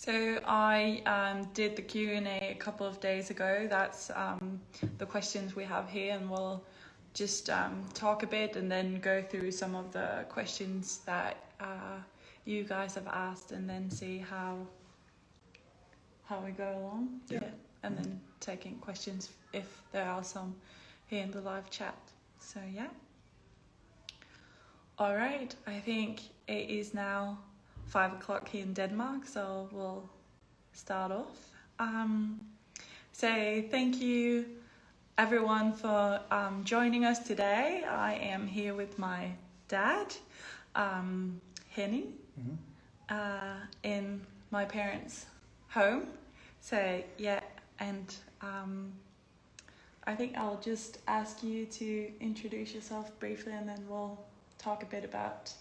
So I did the Q&A a couple of days ago. That's the questions we have here, and we'll just talk a bit and then go through some of the questions that you guys have asked, and then see how we go along. Yeah. And then taking questions if there are some here in the live chat. So yeah. All right. I think it is now 5 o'clock here in Denmark, so we'll start off. So thank you everyone for joining us today. I am here with my dad, Henning, in my parents' home. So yeah, and I think I'll just ask you to introduce yourself briefly, and then we'll talk a bit about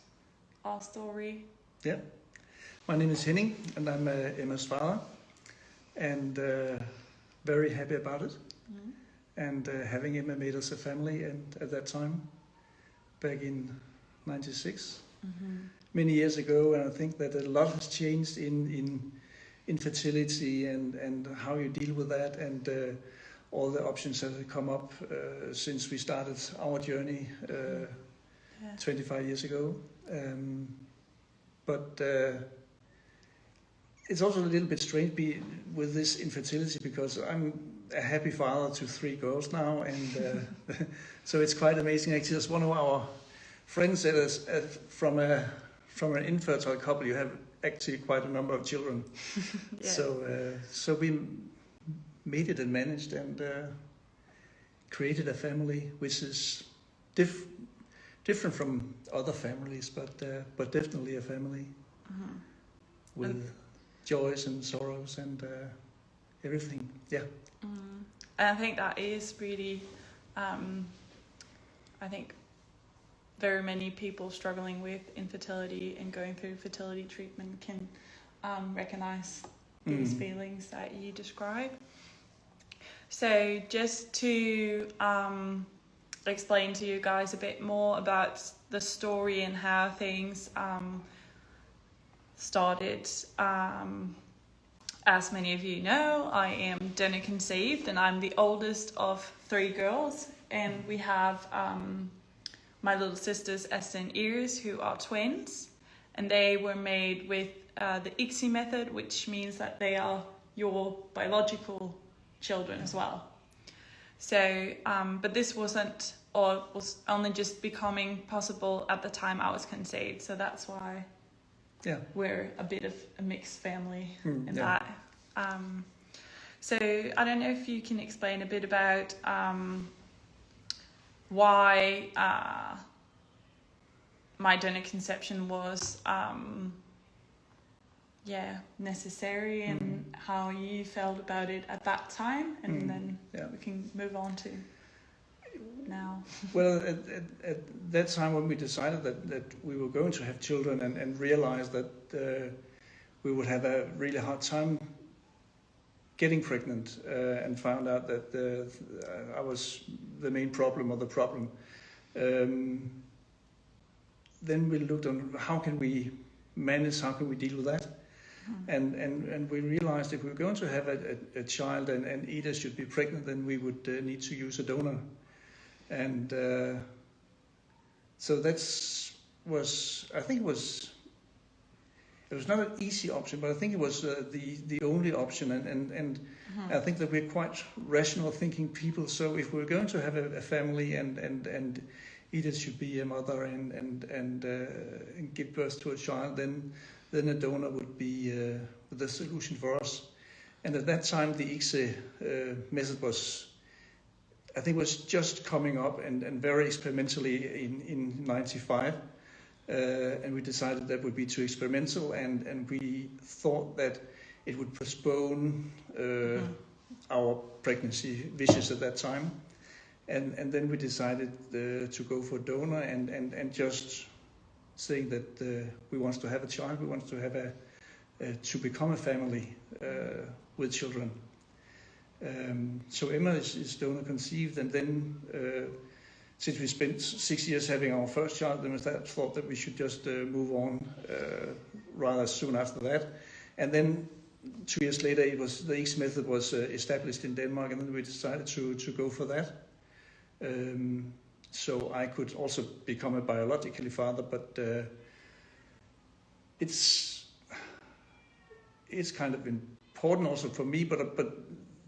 our story. Yeah, my name is Henning, and I'm Emma's father, and very happy about it. And having Emma made us a family, and at that time, back in '96, many years ago, and I think that a lot has changed in infertility and how you deal with that, and all the options that have come up since we started our journey 25 years ago. But it's also a little bit strange with this infertility, because I'm a happy father to 3 girls now, and so it's quite amazing. Actually, as one of our friends said, from an infertile couple, you have actually quite a number of children. So we made it and managed and created a family which is different from other families, but definitely a family with joys and sorrows and everything. Yeah. And I think that is really, I think very many people struggling with infertility and going through fertility treatment can recognize these feelings that you describe. So just to explain to you guys a bit more about the story and how things started. As many of you know, I am donor conceived, and I'm the oldest of 3 girls, and we have my little sisters Esther and Iris, who are twins, and they were made with the ICSI method, which means that they are your biological children as well. So, but this wasn't, or was only just becoming possible at the time I was conceived. So that's why we're a bit of a mixed family in that. So I don't know if you can explain a bit about why my donor conception was necessary, and how you felt about it at that time, and then we can move on to now. Well, at that time when we decided that we were going to have children, and realized that we would have a really hard time getting pregnant, and found out that I was the main problem, or the problem, then we looked on how can we manage, how can we deal with that. And we realized if we were going to have a child and either should be pregnant, then we would need to use a donor. And so I think it was not an easy option, but I think it was the only option. And I think that we're quite rational thinking people. So if we're going to have a family and Edith should be a mother and give birth to a child, then a donor would be the solution for us. And at that time, the ICSI method was just coming up and very experimentally in '95. And we decided that would be too experimental, and we thought that it would postpone our pregnancy wishes at that time. And then we decided to go for donor and just saying that we want to have a child, we want to have to become a family with children. So Emma is donor conceived, and then since we spent 6 years having our first child, then we thought that we should just move on rather soon after that. And then 2 years later, the X method was established in Denmark, and then we decided to go for that. So I could also become a biologically father, but it's kind of important also for me. But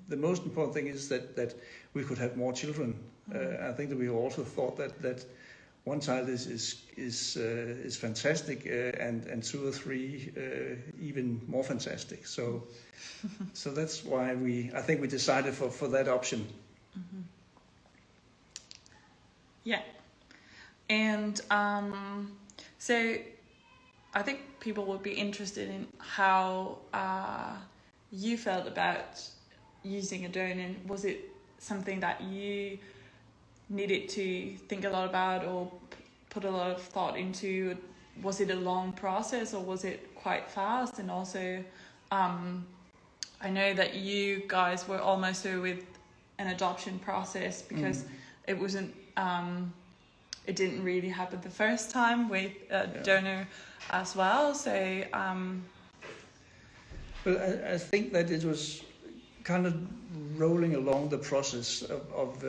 the most important thing is that we could have more children. I think that we also thought that one child is fantastic, and 2 or 3 even more fantastic. So that's why I think we decided for that option. Yeah, and so I think people would be interested in how you felt about using a donor. Was it something that you needed to think a lot about or put a lot of thought into? Was it a long process or was it quite fast? And also, I know that you guys were almost through with an adoption process because it wasn't, it didn't really happen the first time with a donor as well. So, well, I think that it was kind of rolling along the process of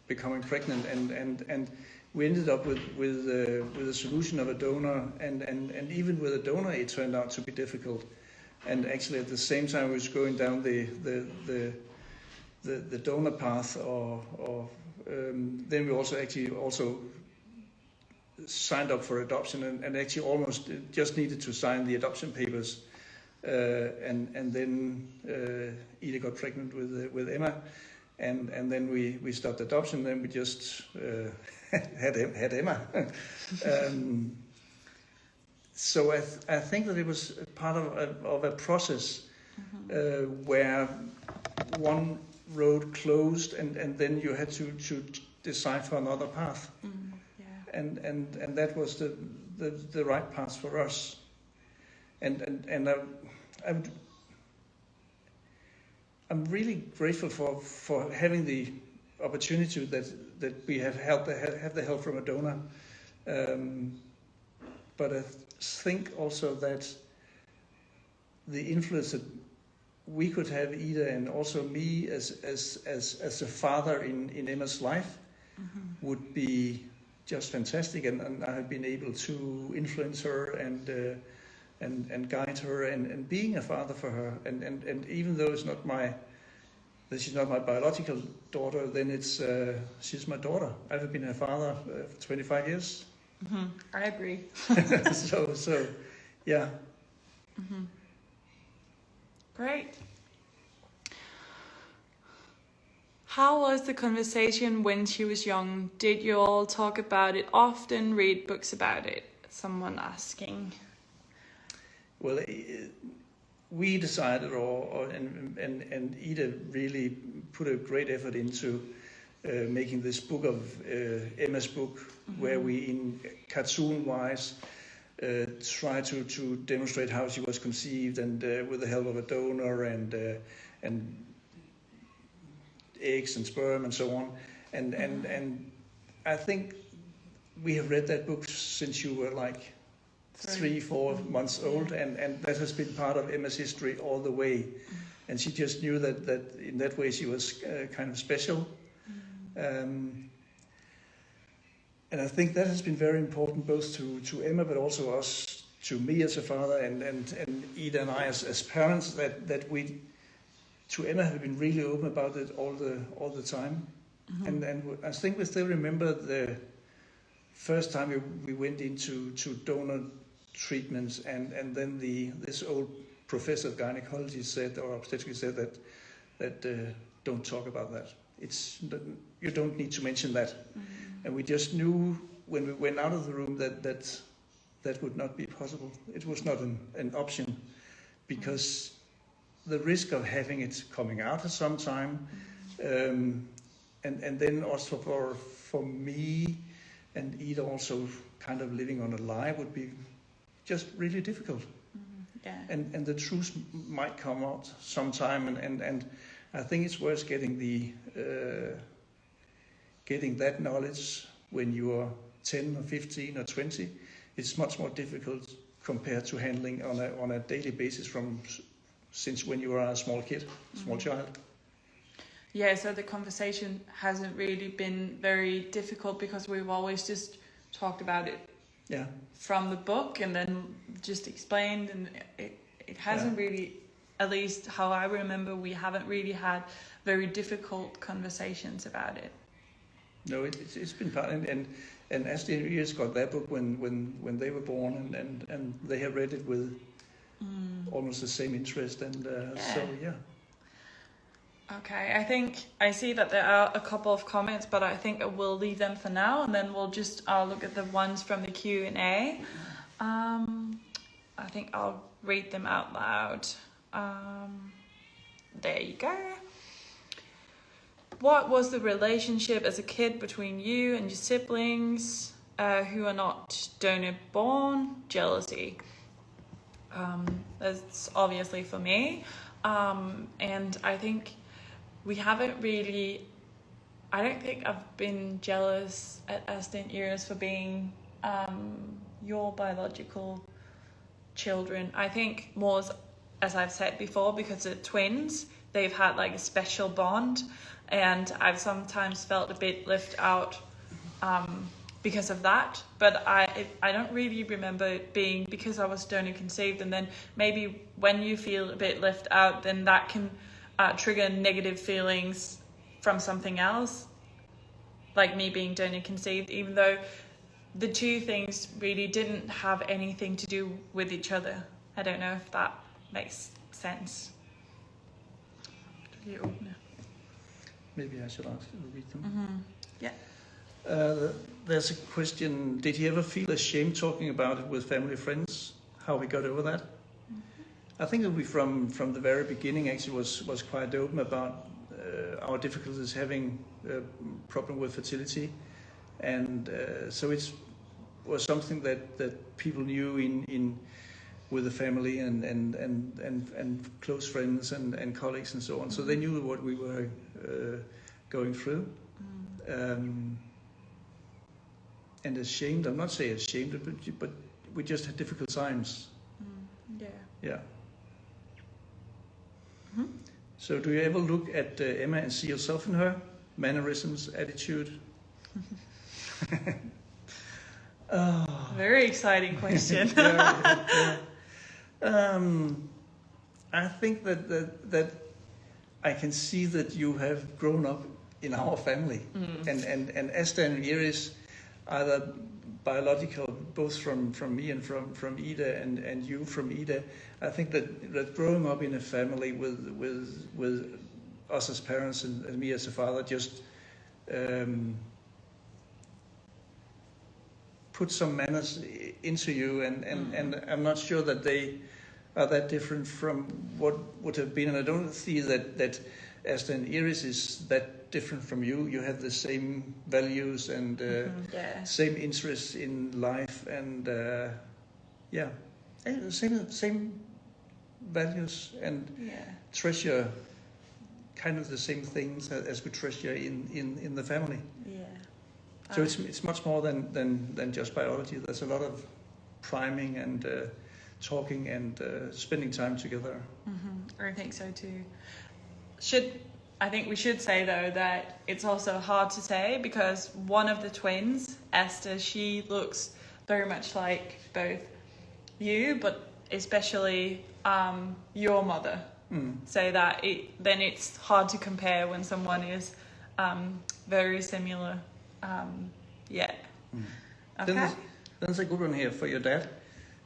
becoming pregnant, and we ended up with a solution of a donor, and even with a donor it turned out to be difficult. And actually at the same time we was going down the donor path, or then we also signed up for adoption, and actually almost just needed to sign the adoption papers, and then Ida got pregnant with Emma. And then we stopped adoption. Then we just had Emma. So I think that it was part of a process where one road closed, and then you had to decide for another path. And that was the right path for us. And I'm really grateful for having the opportunity that we have the help from a donor, but I think also that the influence that we could have, Ida and also me as a father in Emma's life, would be just fantastic, and I have been able to influence her and guide her, and being a father for her, and even though she's not my biological daughter, then she's my daughter. I've been her father for 25 years. I agree. so yeah. Great. How was the conversation when she was young? Did you all talk about it often, read books about it? Someone asking. Well, we decided, and Ida really put a great effort into making this book of Emma's book, where we, in cartoon-wise, try to demonstrate how she was conceived, and with the help of a donor, and eggs and sperm and so on. And I think we have read that book since you were like 3-4 months old, and that has been part of Emma's history all the way. And she just knew that in that way she was kind of special. And I think that has been very important both to Emma, but also to me as a father, and Ida and I as parents, that we, to Emma, have been really open about it all the time. And I think we still remember the first time we went into donor treatments, and then this old professor of gynecology said, or obstetrics said, that don't talk about that. You don't need to mention that. And we just knew when we went out of the room that would not be possible. It was not an option, because the risk of having it coming out at some time, and then also for me and Ida also kind of living on a lie would be just really difficult. And the truth might come out sometime, and I think it's worth getting getting that knowledge when you are 10 or 15 or 20. It's much more difficult compared to handling on a daily basis from since when you were a small kid, small child? Yeah, so the conversation hasn't really been very difficult because we've always just talked about it from the book and then just explained, and it hasn't really, at least how I remember, we haven't really had very difficult conversations about it. No, it's been part, and Astrid and Iris got their book when they were born, and they have read it with almost the same interest, and so yeah. Okay, I think I see that there are a couple of comments, but I think we'll leave them for now, and then we'll just look at the ones from the Q&A. I think I'll read them out loud. There you go. What was the relationship as a kid between you and your siblings who are not donor born? Jealousy. That's obviously for me. And I think we haven't really, I don't think I've been jealous at Astrid and Iris for being your biological children. I think more, as I've said before, because they're twins, they've had like a special bond, and I've sometimes felt a bit left out because of that. But I don't really remember it being because I was donor conceived, and then maybe when you feel a bit left out, then that can trigger negative feelings from something else, like me being donor conceived, even though the two things really didn't have anything to do with each other. I don't know if that makes sense. Maybe I should ask you to read them. Yeah. There's a question, did he ever feel ashamed talking about it with family and friends? How he got over that? I think that we from the very beginning actually was quite open about our difficulties having a problem with fertility, and so it was something that people knew in with the family and close friends and colleagues and so on. So they knew what we were going through. And ashamed, I'm not saying ashamed, but we just had difficult times. Yeah. So do you ever look at Emma and see yourself in her? Mannerisms, attitude? Very exciting question. I think that I can see that you have grown up in our family, and Astrid and Iris, either biological, both from me and from Ida, and you from Ida. I think that growing up in a family with us as parents and me as a father just put some manners into you, and I'm not sure that they are that different from what would have been, and I don't see that Astrid and Iris is that different from you. You have the same values and same interests in life, and same values, and treasure kind of the same things as we treasure in the family. So it's much more than just biology. There's a lot of priming and talking and spending time together. I think so too. I think we should say though that it's also hard to say because one of the twins, Esther, she looks very much like both you, but especially your mother. So that it's hard to compare when someone is very similar. Okay. There's a good one here for your dad.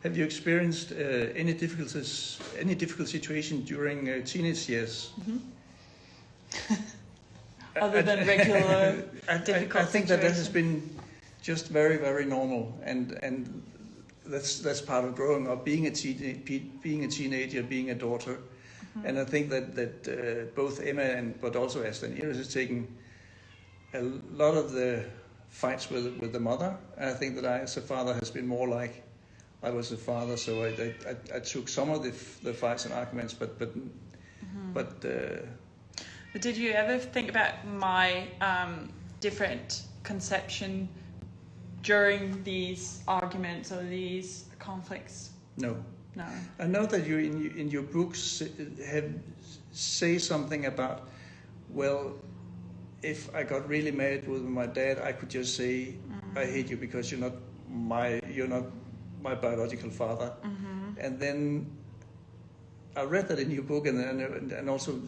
Have you experienced any difficult situation during teenage years? Other than regular difficult I think that has been just very, very normal, and that's part of growing up, being a teenager, being a daughter. And I think that both Emma but also Astrid and Iris has taken a lot of the fights with the mother. And I think that I, as a father, has been more like I was a father, so I took some of the fights and arguments, but did you ever think about my different conception during these arguments or these conflicts? No. No. I know that you in your books say something about, well, if I got really mad with my dad, I could just say, I hate you because you're not my biological father. And then I read that in your book, and also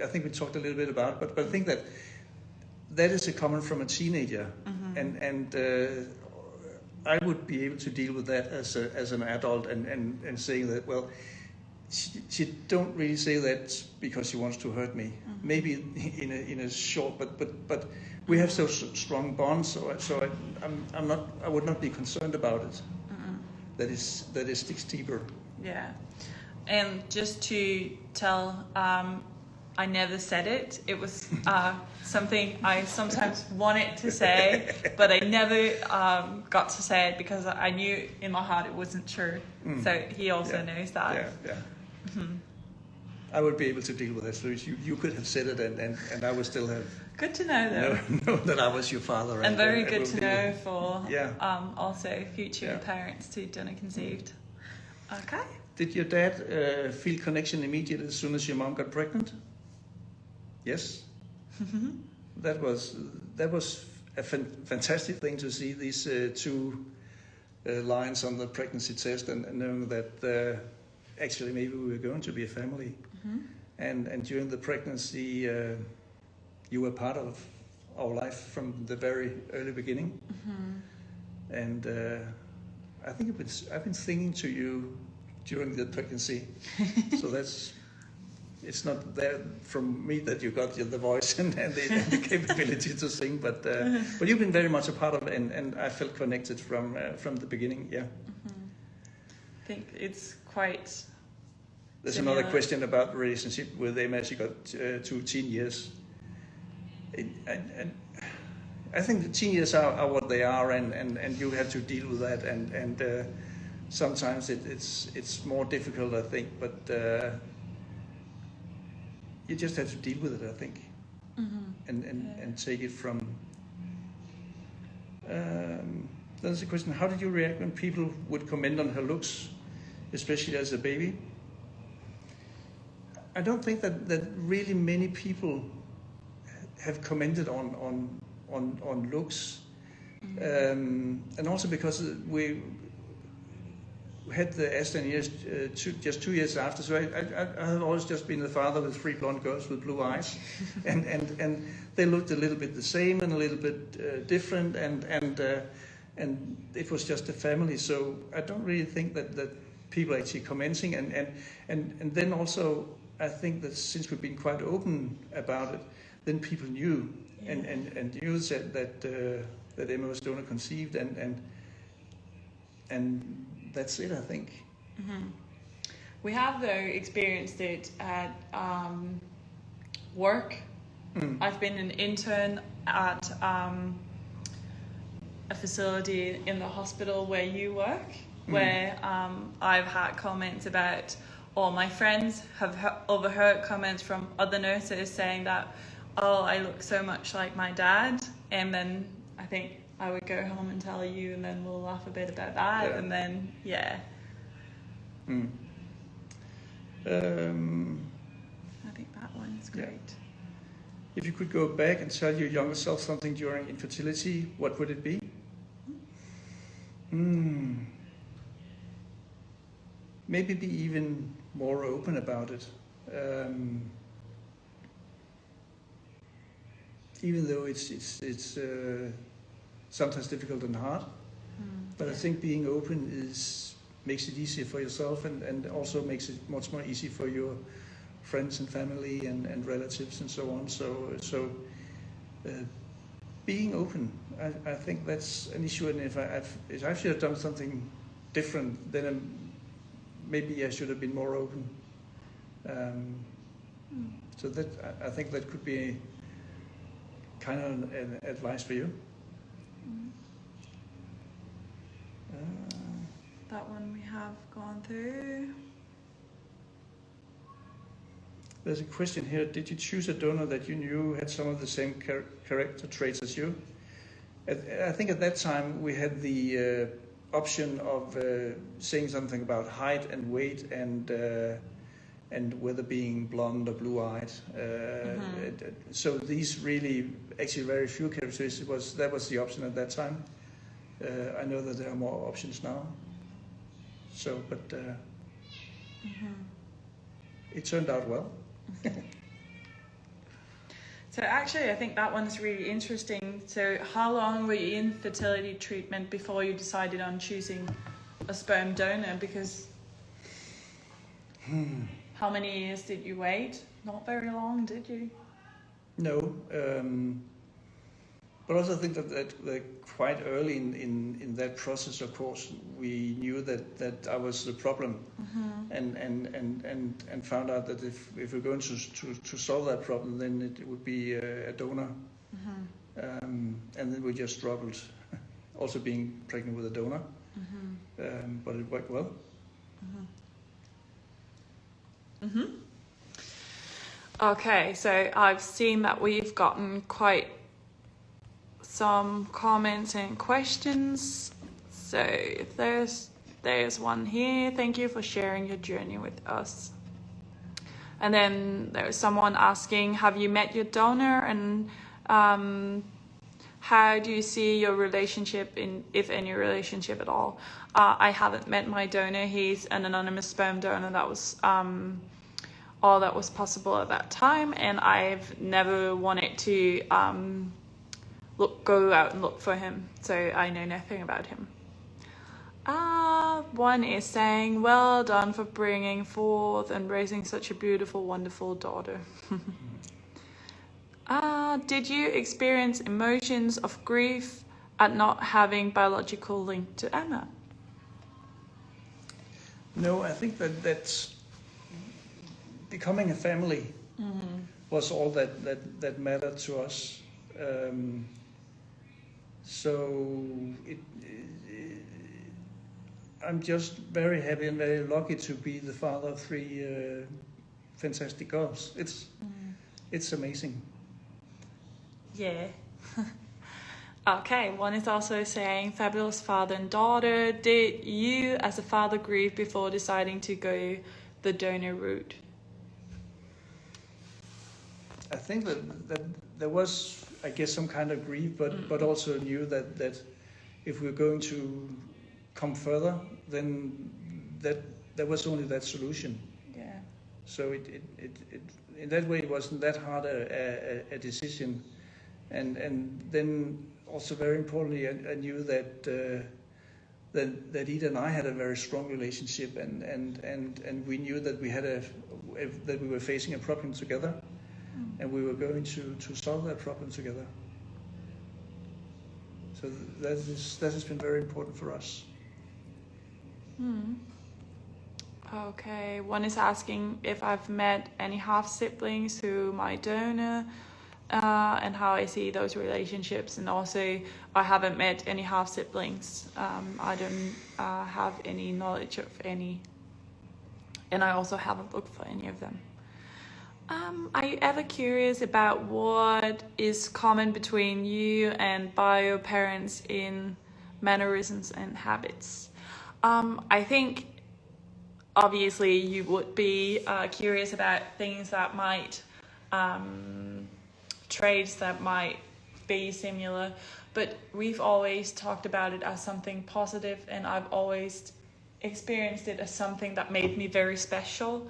I think we talked a little bit about it, but I think that is a comment from a teenager, and I would be able to deal with that as an adult, and saying that, well, she don't really say that because she wants to hurt me. Maybe in a short, but we have so strong bonds, so I would not be concerned about it. That it sticks deeper. Yeah, and just to tell, I never said it. It was something I sometimes wanted to say, but I never got to say it because I knew in my heart it wasn't true. So he also knows that. Yeah. I would be able to deal with it. So you could have said it, and I would still have. Good to know, though. Know that I was your father. And very good to know for also future Yeah. parents to done and conceived. Okay. Did your dad feel connection immediately as soon as your mom got pregnant? Yes. That was a fantastic thing to see these two lines on the pregnancy test, and knowing that actually maybe we were going to be a family. And during the pregnancy, you were part of our life from the very early beginning. And I think I've been singing to you during the pregnancy, so it's not there from me that you got the voice and the capability to sing, but you've been very much a part of it, and I felt connected from the beginning. Yeah. I think it's quite. There's similar. another question about the relationship with them as you got 2 teen years. And I think the teen years are what they are, and you have to deal with that, and sometimes it's more difficult, I think, but you just have to deal with it, I think, and take it from. There's a question: how did you react when people would comment on her looks, especially as a baby? I don't think that really many people have commented on looks, and also because we had the Aston years just 2 years after, so I have always just been the father with 3 blonde girls with blue eyes, and they looked a little bit the same and a little bit different, and it was just a family. So I don't really think that people are actually commenting, and then also I think that since we've been quite open about it, then people knew and knew that Emma was donor conceived, and that's it, I think. We have though experienced it at work. I've been an intern at a facility in the hospital where you work, where I've had comments about, or my friends have overheard comments from other nurses saying that, oh, I look so much like my dad, and then I think I would go home and tell you, and then we'll laugh a bit about that, and then I think that one's great. If you could go back and tell your younger self something during infertility, what would it be? Maybe be even more open about it. Even though it's sometimes difficult and hard, but I think being open makes it easier for yourself, and also makes it much more easy for your friends and family and relatives and so on. So being open, I think that's an issue. And if I should have done something different, then maybe I should have been more open. So that I think that could be kind of an advice for you. That one we have gone through. There's a question here. Did you choose a donor that you knew had some of the same character traits as you? I think at that time we had the option of saying something about height and weight and whether being blonde or blue-eyed. So these really, actually very few characteristics, that was the option at that time. I know that there are more options now. So, but it turned out well. So actually, I think that one's really interesting. So how long were you in fertility treatment before you decided on choosing a sperm donor? Because how many years did you wait? Not very long, did you? No. But also I think that quite early in that process, of course, we knew that I was the problem, and found out that if we're going to solve that problem, then it would be a donor, and then we just struggled, also being pregnant with a donor, but it worked well. Okay, so I've seen that we've gotten quite some comments and questions. So if there's one here, thank you for sharing your journey with us. And then there's someone asking, have you met your donor, and how do you see your relationship, if any relationship at all? I haven't met my donor. He's an anonymous sperm donor. That was all that was possible at that time, and I've never wanted to go out and look for him, so I know nothing about him. One is saying, well done for bringing forth and raising such a beautiful, wonderful daughter. Did you experience emotions of grief at not having biological link to Emma? No, I think that's becoming a family was all that mattered to us. So I'm just very happy and very lucky to be the father of 3 fantastic girls. It's amazing. Yeah. Okay, one is also saying, fabulous father and daughter. Did you as a father grieve before deciding to go the donor route? I think that there was, I guess, some kind of grief, but also knew that if we're going to come further, then there was only that solution. Yeah. So it in that way it wasn't that hard a decision, and then also very importantly I knew that Ida and I had a very strong relationship, and we knew that that we were facing a problem together. And we were going to solve that problem together. So that has been very important for us. Okay, one is asking if I've met any half-siblings who my donor, and how I see those relationships. And also, I haven't met any half-siblings. I don't have any knowledge of any. And I also haven't looked for any of them. Are you ever curious about what is common between you and bio parents in mannerisms and habits? I think obviously you would be curious about things that might, traits that might be similar, but we've always talked about it as something positive, and I've always experienced it as something that made me very special.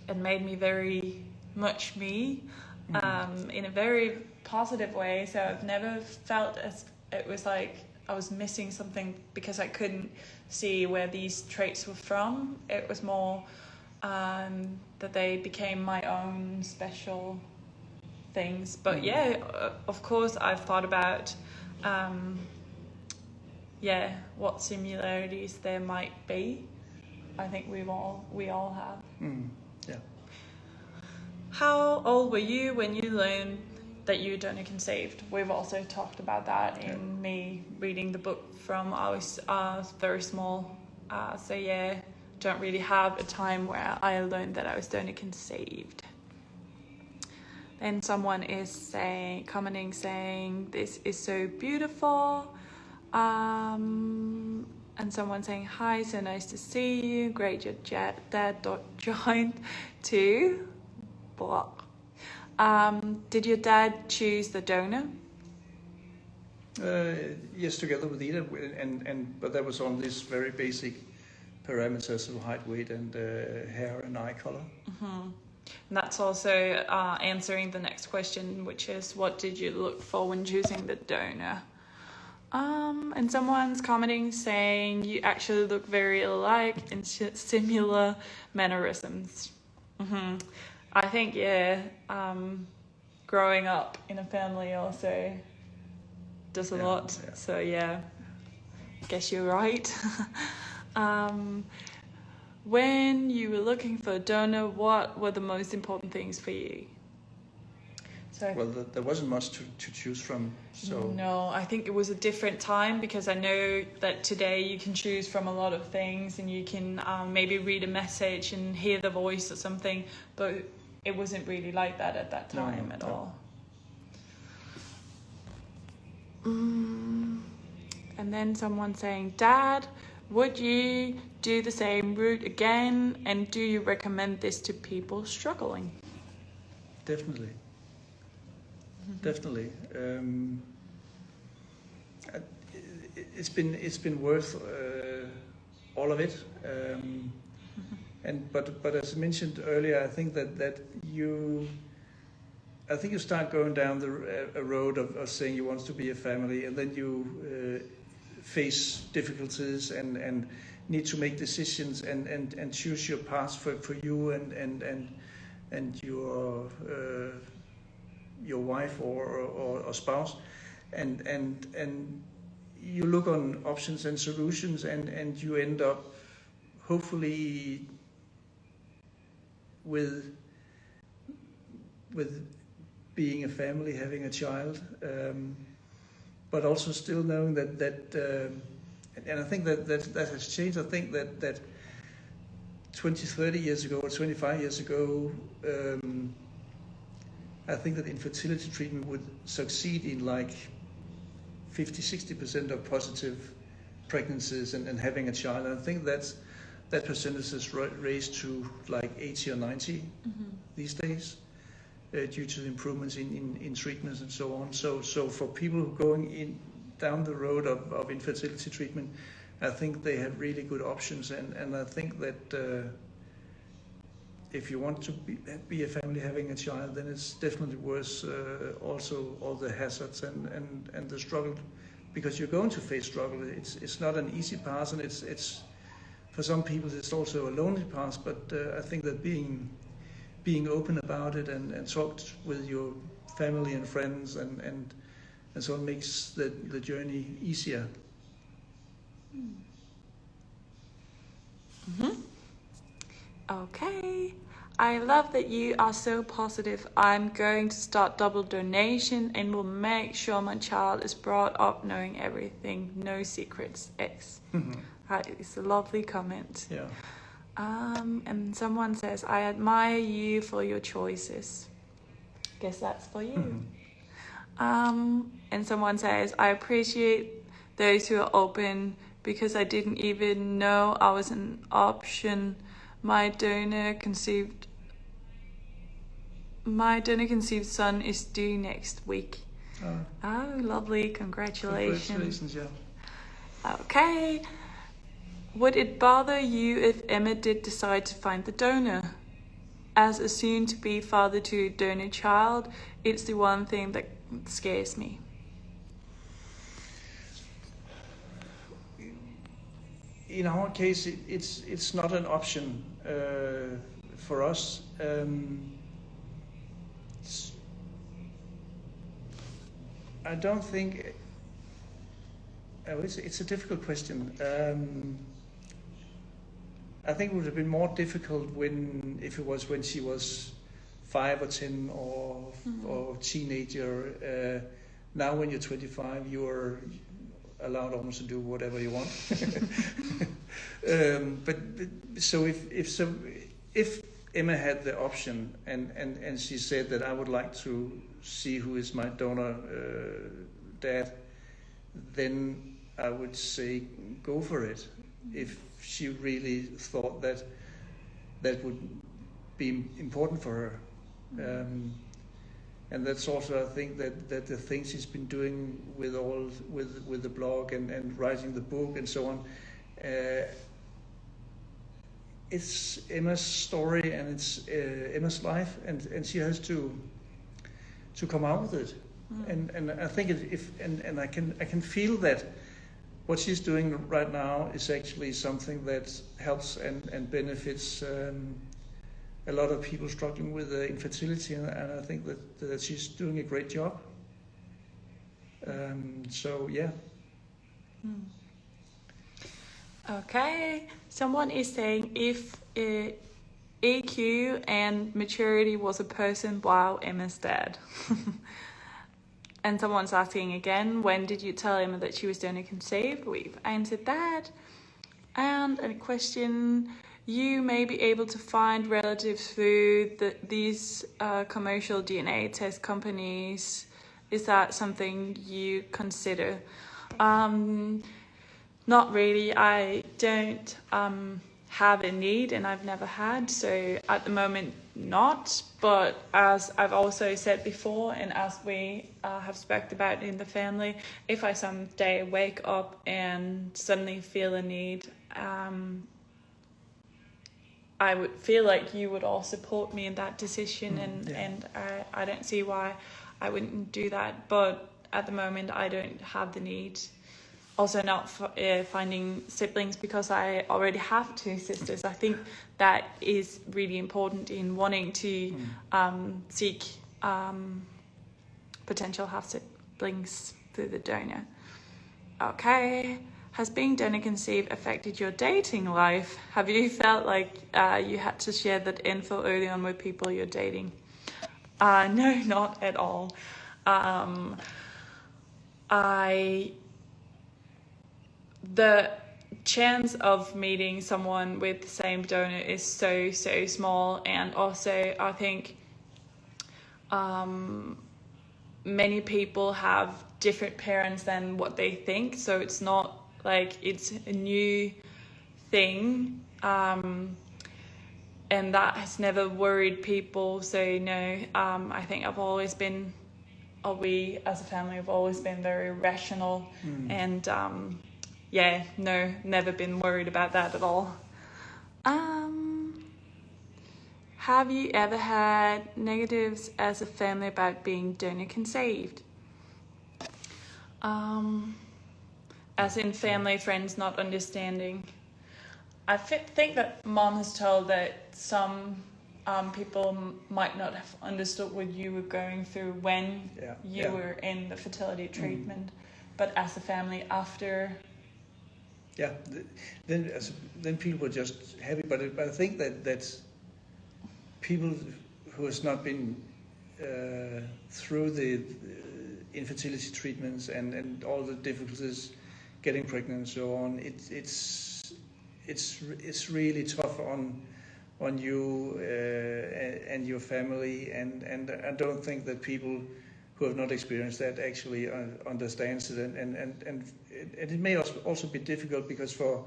And made me very much me, in a very positive way. So I've never felt as it was like I was missing something because I couldn't see where these traits were from. It was more that they became my own special things. But yeah, of course I've thought about what similarities there might be. I think we all have. Yeah. How old were you when you learned that you were donor conceived? We've also talked about that in me reading the book from I was very small. So yeah, don't really have a time where I learned that I was donor conceived. Then someone is commenting saying, this is so beautiful. And someone saying, hi, so nice to see you. Great, your dad joined too. Blah. Did your dad choose the donor? Yes, together with Ida, but that was on these very basic parameters of height, weight, and hair and eye color. Mm-hmm. And that's also answering the next question, which is, what did you look for when choosing the donor? And someone's commenting saying you actually look very alike in similar mannerisms. Mm-hmm. I think, growing up in a family also does a lot. Yeah. So yeah, I guess you're right. When you were looking for a donor, what were the most important things for you? So, well, there wasn't much to choose from. So no, I think it was a different time, because I know that today you can choose from a lot of things, and you can maybe read a message and hear the voice or something, but it wasn't really like that at that time at all. And then someone saying, Dad, would you do the same route again, and do you recommend this to people struggling? Definitely. Definitely. It's been worth all of it. But as I mentioned earlier, I think that you start going down a road of saying you want to be a family, and then you face difficulties and need to make decisions and choose your path for you and your wife or spouse, and you look on options and solutions, and you end up hopefully with being a family, having a child, but also still knowing that and I think that has changed. I think that 20, 30 years ago or 25 years ago, I think that infertility treatment would succeed in like 50-60% of positive pregnancies and having a child. And I think that percentage is raised to like 80 or 90 these days, due to the improvements in treatments and so on. So for people who are going down the road of infertility treatment, I think they have really good options, and I think that if you want to be a family having a child, then it's definitely worth also all the hazards and the struggle, because you're going to face struggle. It's not an easy path, and it's for some people it's also a lonely path. But I think that being open about it and talked with your family and friends and so it makes the journey easier. Okay. I love that you are so positive. I'm going to start double donation and will make sure my child is brought up knowing everything. No secrets. X. That is a lovely comment. Yeah. And someone says, I admire you for your choices. Guess that's for you. And someone says, I appreciate those who are open, because I didn't even know I was an option. My donor conceived son is due next week. Oh, lovely. Congratulations. Yeah. Okay. Would it bother you if Emma did decide to find the donor? As a soon-to-be father to a donor child, it's the one thing that scares me. In our case, it's not an option for us. I don't think. It's a difficult question. I think it would have been more difficult if it was when she was 5 or 10 or teenager. Now, when you're 25, you're allowed almost to do whatever you want. But so if Emma had the option and she said that I would like to see who is my donor dad, then I would say go for it if she really thought that that would be important for her. And that's also, I think, that the things she's been doing with the blog and writing the book and so on. It's Emma's story and it's Emma's life, and she has to come out with it. And I think I can feel that what she's doing right now is actually something that helps and benefits a lot of people struggling with infertility, and I think that she's doing a great job. So yeah. Okay, someone is saying if EQ and maturity was a person, wow, Emma's dead. And someone's asking again, when did you tell Emma that she was donor conceived? We've answered that. And a question, you may be able to find relatives through these commercial DNA test companies. Is that something you consider? Not really. I don't have a need, and I've never had, so at the moment not. But as I've also said before, and as we have spoken about in the family, if I someday wake up and suddenly feel a need, I would feel like you would all support me in that decision, and I don't see why I wouldn't do that. But at the moment I don't have the need. Also not finding siblings because I already have 2 sisters. I think that is really important in wanting to seek potential half-siblings through the donor. Okay. Has being donor conceived affected your dating life? Have you felt like you had to share that info early on with people you're dating? No, not at all. The chance of meeting someone with the same donor is so small, and also I think many people have different parents than what they think, so it's not like it's a new thing, and that has never worried people. So no, I think I've always been, or we as a family have always been very rational, and yeah, no, never been worried about that at all. Have you ever had negatives as a family about being donor conceived? As in family, friends not understanding. I think that Mom has told that some people might not have understood what you were going through when you were in the fertility treatment, but as a family after. Yeah, then people were just happy, but I think that people who has not been through the infertility treatments and all the difficulties getting pregnant and so on, it's really tough on you and your family, and I don't think that people who have not experienced that actually understands it, and it may also be difficult because for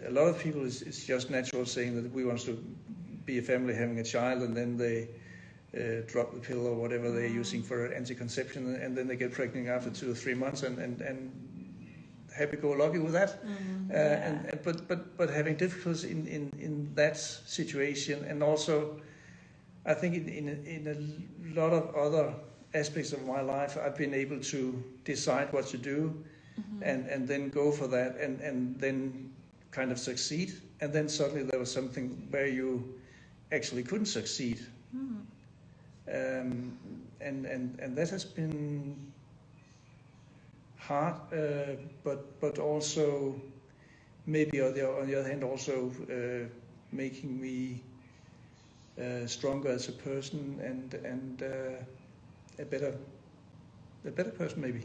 a lot of people it's just natural saying that we want to be a family having a child, and then they drop the pill or whatever they're using for anti-conception, and then they get pregnant after 2 or 3 months, and happy-go-lucky with that. But having difficulties in that situation, and also I think in a lot of other aspects of my life, I've been able to decide what to do, and then go for that, and then kind of succeed, and then suddenly there was something where you actually couldn't succeed, and that has been hard, but also maybe on the other hand also making me stronger as a person, and a better person maybe.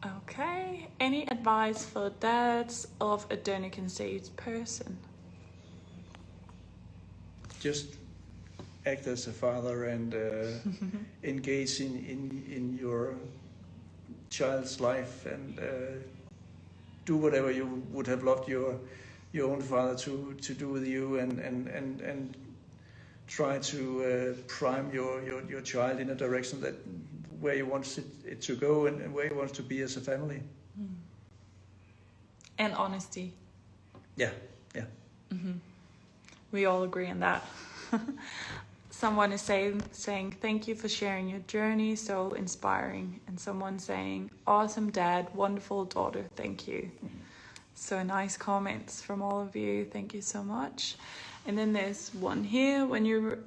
Okay. Any advice for dads of a donor conceived person? Just act as a father and engage in your child's life and do whatever you would have loved your own father to do with you, and try to prime your child in a direction that where you want it to go and where you want to be as a family. And honesty. Yeah. We all agree on that. Someone is saying thank you for sharing your journey, so inspiring. And someone saying, awesome dad, wonderful daughter, thank you. So nice comments from all of you. Thank you so much. And then there's one here. When you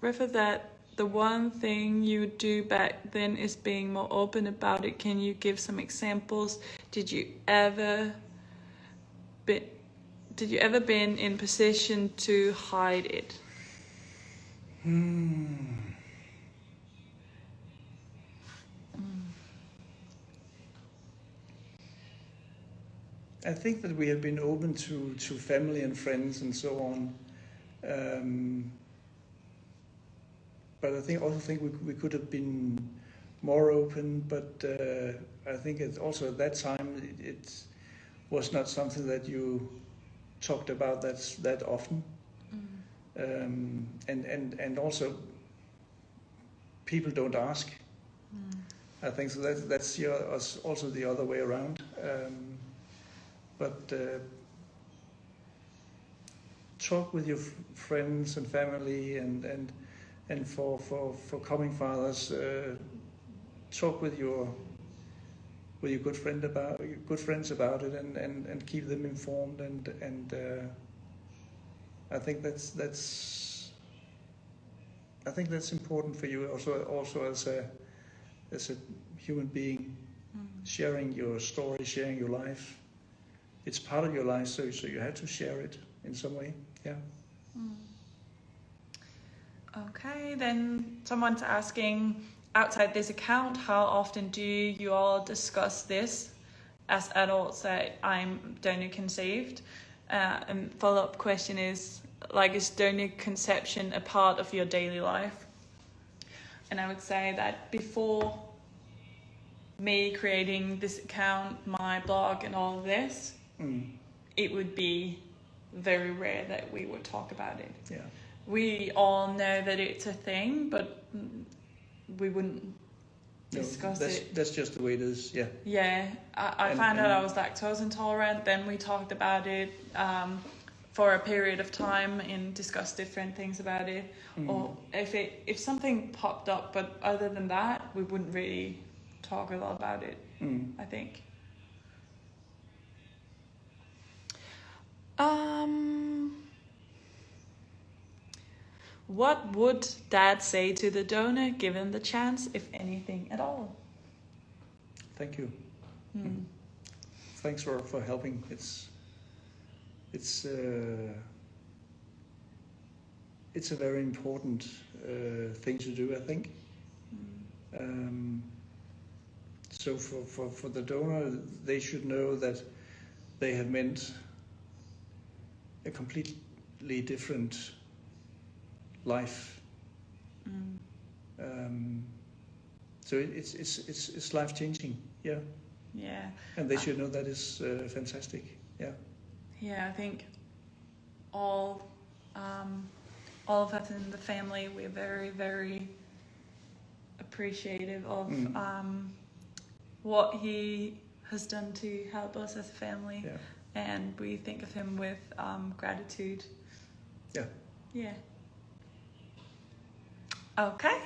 refer that the one thing you do back then is being more open about it, can you give some examples? Did you ever been in position to hide it? I think that we have been open to family and friends and so on. But I think we could have been more open. But I think it also at that time it was not something that you talked about that often. And also people don't ask. I think so. That's also the other way around. But talk with your friends and family, and for coming fathers, talk with your good friends about it, and keep them informed, and I think that's important for you also as a human being, sharing your story, sharing your life. It's part of your life, so you have to share it in some way. Yeah. Okay, then someone's asking, outside this account, how often do you all discuss this as adults that I'm donor conceived? And follow-up question is donor conception a part of your daily life? And I would say that before me creating this account, my blog and all of this, it would be very rare that we would talk about it. Yeah. We all know that it's a thing, but we wouldn't discuss it. That's just the way it is, yeah. Yeah, I found out I was lactose intolerant, then we talked about it for a period of time and discussed different things about it. Or if something popped up, but other than that, we wouldn't really talk a lot about it, I think. What would Dad say to the donor given the chance, if anything at all? Thank you. Thanks for helping. It's a very important thing to do, I think. So for the donor, they should know that they have meant a completely different life. So it's life changing, yeah. Yeah. And they should know that is fantastic, yeah. Yeah, I think all of us in the family, we're very, very appreciative of what he has done to help us as a family. Yeah. And we think of him with gratitude. Yeah. Yeah. Okay.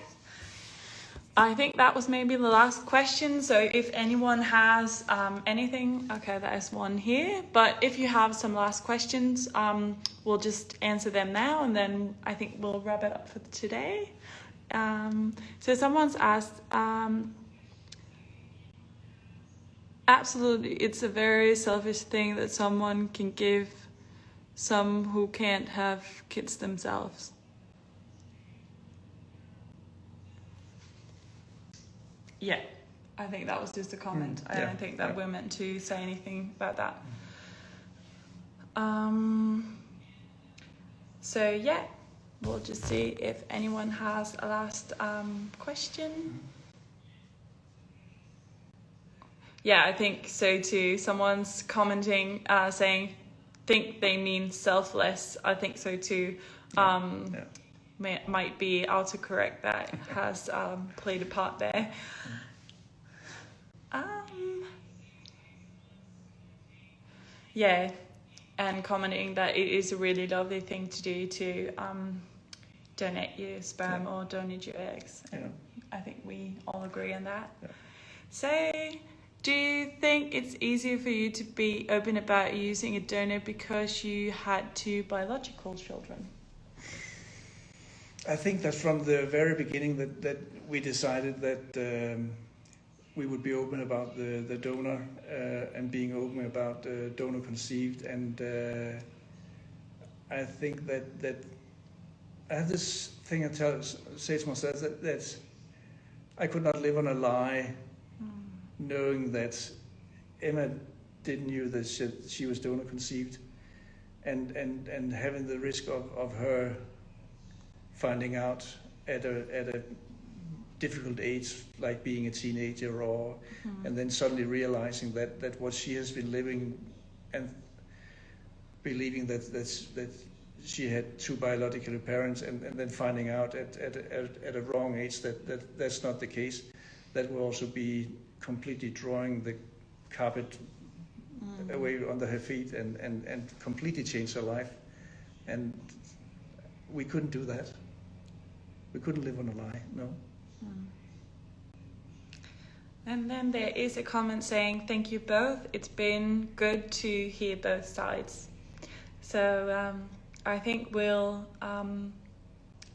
I think that was maybe the last question. So if anyone has anything, okay, there's one here. But if you have some last questions, we'll just answer them now, and then I think we'll wrap it up for today. So someone's asked, absolutely, it's a very selfish thing that someone can give some who can't have kids themselves. Yeah, I think that was just a comment. I don't think that we're meant to say anything about that. So yeah, we'll just see if anyone has a last question. Yeah, I think so too. Someone's commenting, saying, think they mean selfless. I think so too. Might be autocorrect that has played a part there. Yeah, and commenting that it is a really lovely thing to do to donate your sperm or donate your eggs. And I think we all agree on that. Yeah. So, do you think it's easier for you to be open about using a donor because you had 2 biological children? I think that from the very beginning that we decided that we would be open about the donor and being open about donor conceived, and I think that I have this thing I say to myself that I could not live on a lie, knowing that Emma didn't know that she was donor conceived, and having the risk of her finding out at a difficult age, like being a teenager, or and then suddenly realizing that what she has been living and believing that she had 2 biological parents, and then finding out at a wrong age that's not the case, that will also be completely drawing the carpet away under her feet and completely change her life. And we couldn't do that. We couldn't live on a lie, no. And then there is a comment saying, thank you both. It's been good to hear both sides. So I think we'll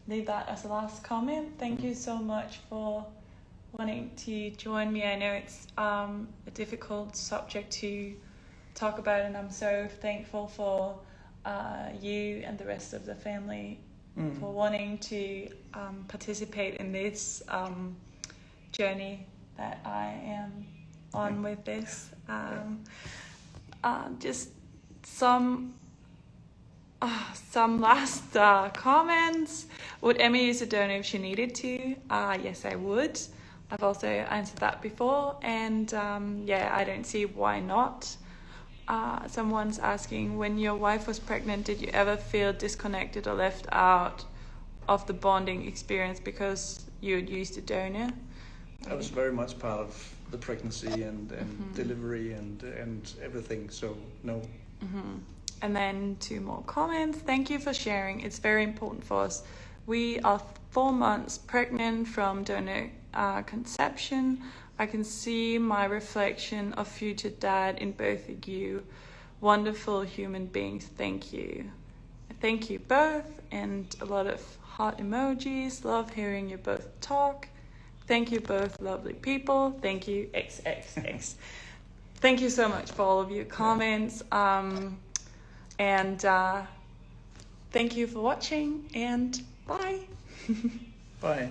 leave that as the last comment. Thank you so much for wanting to join me. I know it's a difficult subject to talk about, and I'm so thankful for you and the rest of the family for wanting to participate in this journey that I am on with this. Just some last comments. Would Emma use a donor if she needed to? Yes, I would. I've also answered that before, and I don't see why not. Someone's asking, when your wife was pregnant, did you ever feel disconnected or left out of the bonding experience because you had used a donor? I was very much part of the pregnancy and delivery and everything, so no. And then 2 more comments. Thank you for sharing. It's very important for us. We are 4 months pregnant from donor conception. I can see my reflection of future dad in both of you. Wonderful human beings. Thank you. Thank you both, and a lot of heart emojis. Love hearing you both talk. Thank you both, lovely people. Thank you, XXX. Thank you so much for all of your comments. And thank you for watching, and bye. Bye.